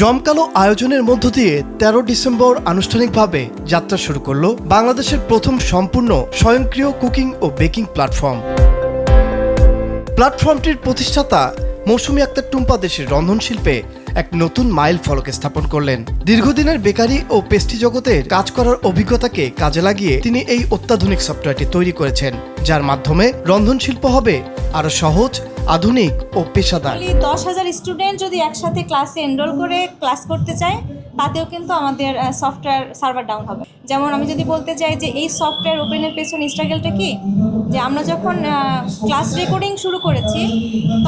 জমকালো আয়োজনের মধ্য দিয়ে ১৩ ডিসেম্বর আনুষ্ঠানিকভাবে যাত্রা শুরু করল বাংলাদেশের প্রথম সম্পূর্ণ স্বয়ংক্রিয় কুকিং ও বেকিং প্ল্যাটফর্ম। প্ল্যাটফর্মটির প্রতিষ্ঠাতা মৌসুমী আক্তার টুম্পা দেশের রন্ধনশিল্পে এক নতুন মাইল ফলক স্থাপন করলেন। দীর্ঘদিনের বেকারি ও পেস্ট্রি জগতে কাজ করার অভিজ্ঞতাকে কাজে লাগিয়ে তিনি এই অত্যাধুনিক সফটওয়্যারটি তৈরি করেছেন, যার মাধ্যমে রন্ধনশিল্প হবে আরো সহজ, আধুনিক ও পেশাদার। 10,000 স্টুডেন্ট যদি একসাথে ক্লাসে এনরোল করে ক্লাস করতে চায়, তাতেও কিন্তু আমাদের সফটওয়্যার সার্ভার ডাউন হবে। যেমন আমি যদি বলতে চাই যে এই সফটওয়্যার ওপেনের পেছনে স্ট্রাগলটা কি, যে আমরা যখন ক্লাস রেকর্ডিং শুরু করেছি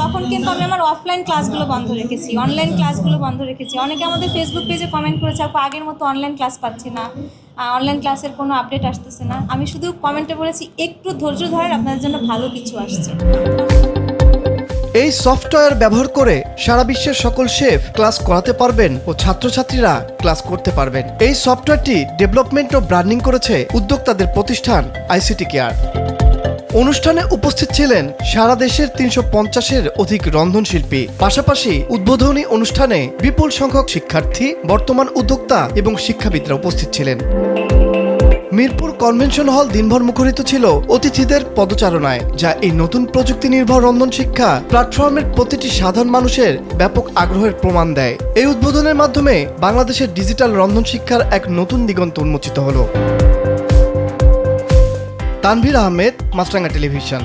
তখন কিন্তু আমি আমার অফলাইন ক্লাসগুলো বন্ধ রেখেছি, অনলাইন ক্লাসগুলো বন্ধ রেখেছি। অনেকে আমাদের ফেসবুক পেজে কমেন্ট করেছে, আপু আগের মতো অনলাইন ক্লাস পাচ্ছি না, অনলাইন ক্লাসের কোনো আপডেট আসতেছে না। আমি শুধু কমেন্টে বলেছি একটু ধৈর্য ধরেন, আপনাদের জন্য ভালো কিছু আসছে। এই সফটওয়্যার ব্যবহার করে সারা বিশ্বের সকল শেফ ক্লাস করাতে পারবেন ও ছাত্রছাত্রীরা ক্লাস করতে পারবেন। এই সফটওয়্যারটি ডেভেলপমেন্ট ও ব্র্যান্ডিং করেছে উদ্যোক্তাদের প্রতিষ্ঠান আইসিটি কেয়ার। অনুষ্ঠানে উপস্থিত ছিলেন সারা দেশের ৩৫০-এর অধিক রন্ধনশিল্পী। পাশাপাশি উদ্বোধনী অনুষ্ঠানে বিপুল সংখ্যক শিক্ষার্থী, বর্তমান উদ্যোক্তা এবং শিক্ষাবিদরা উপস্থিত ছিলেন। মিরপুর কনভেনশন হল দিনভর মুখরিত ছিল অতিথিদের পদচারণায়, যা এই নতুন প্রযুক্তি নির্ভর রন্ধন শিক্ষা প্ল্যাটফর্মের প্রতিটি সাধারণ মানুষের ব্যাপক আগ্রহের প্রমাণ দেয়। এই উদ্বোধনের মাধ্যমে বাংলাদেশের ডিজিটাল রন্ধন শিক্ষার এক নতুন দিগন্ত উন্মোচিত হলো। তানভীর আহমেদ, মাছরাঙা টেলিভিশন।